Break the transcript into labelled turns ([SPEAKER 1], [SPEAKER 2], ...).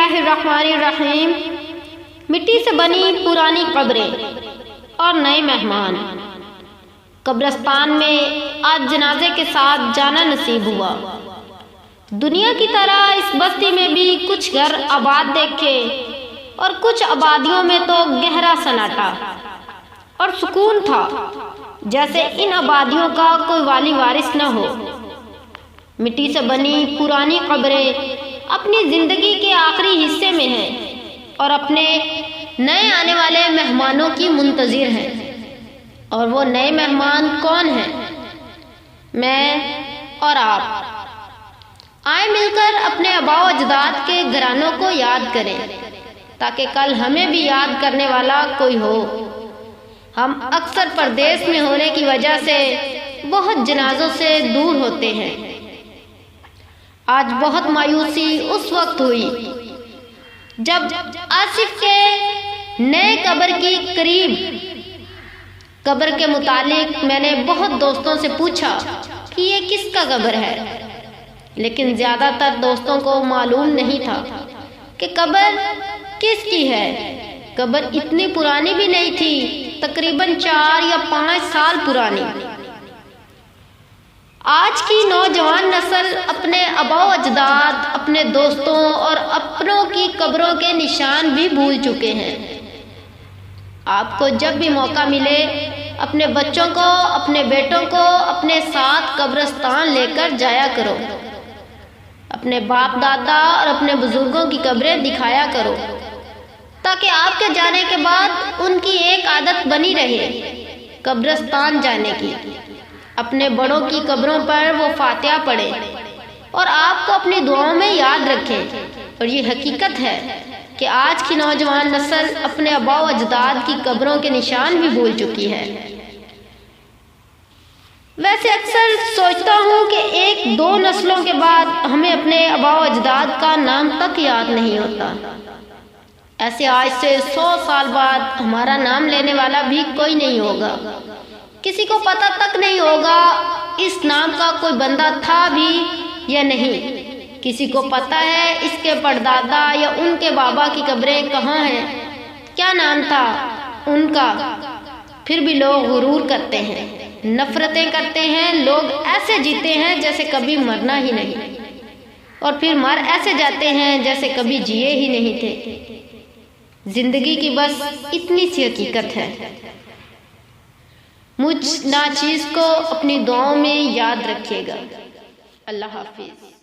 [SPEAKER 1] اللہ الرحمن الرحیم۔ مٹی سے بنی پرانی قبریں اور نئے مہمان۔ قبرستان میں آج جنازے کے ساتھ جانا نصیب ہوا۔ دنیا کی طرح اس بستی میں بھی کچھ گھر آباد دیکھے اور کچھ آبادیوں میں تو گہرا سناٹا اور سکون تھا، جیسے ان آبادیوں کا کوئی والی وارث نہ ہو۔ مٹی سے بنی پرانی قبریں اپنی زندگی کے آخری حصے میں ہیں اور اپنے نئے آنے والے مہمانوں کی منتظر ہیں۔ اور وہ نئے مہمان کون ہیں؟ میں اور آپ۔ آئیں مل کر اپنے آباء و اجداد کے گھرانوں کو یاد کریں تاکہ کل ہمیں بھی یاد کرنے والا کوئی ہو۔ ہم اکثر پردیس میں ہونے کی وجہ سے بہت جنازوں سے دور ہوتے ہیں۔ آج بہت مایوسی اس وقت ہوئی جب آصف کے نئے قبر کی قریب قبر کے متعلق میں نے بہت دوستوں سے پوچھا کہ یہ کس کا قبر ہے، لیکن زیادہ تر دوستوں کو معلوم نہیں تھا کہ قبر کس کی ہے۔ قبر اتنی پرانی بھی نہیں تھی، تقریباً 4 یا 5 سال پرانی۔ آج کی نوجوان نسل اپنے آباء و اجداد، اپنے دوستوں اور اپنوں کی قبروں کے نشان بھی بھول چکے ہیں۔ آپ کو جب بھی موقع ملے اپنے بچوں کو، اپنے بیٹوں کو اپنے ساتھ قبرستان لے کر جایا کرو۔ اپنے باپ دادا اور اپنے بزرگوں کی قبریں دکھایا کرو تاکہ آپ کے جانے کے بعد ان کی ایک عادت بنی رہے، قبرستان جانے کی۔ اپنے بڑوں کی قبروں پر وہ فاتحہ پڑھیں اور آپ کو اپنی دعاؤں میں یاد رکھیں۔ اور یہ حقیقت ہے کہ آج کی نوجوان نسل اپنے آباء و اجداد کی قبروں کے نشان بھی بھول چکی ہے۔ ویسے اکثر سوچتا ہوں کہ 1-2 نسلوں کے بعد ہمیں اپنے آباء و اجداد کا نام تک یاد نہیں ہوتا۔ ایسے آج سے 100 سال بعد ہمارا نام لینے والا بھی کوئی نہیں ہوگا۔ کسی کو پتہ تک نہیں ہوگا اس نام کا کوئی بندہ تھا بھی یا نہیں۔ کسی کو پتہ ہے اس کے پردادا یا ان کے بابا کی قبریں کہاں ہیں، کیا نام تھا ان کا۔ پھر بھی لوگ غرور کرتے ہیں، نفرتیں کرتے ہیں۔ لوگ ایسے جیتے ہیں جیسے کبھی مرنا ہی نہیں، اور پھر مر ایسے جاتے ہیں جیسے کبھی جیے ہی نہیں تھے۔ زندگی کی بس اتنی سی حقیقت ہے۔ مجھ ناچیز کو اپنی دعاؤں میں یاد رکھیے گا۔ اللہ حافظ۔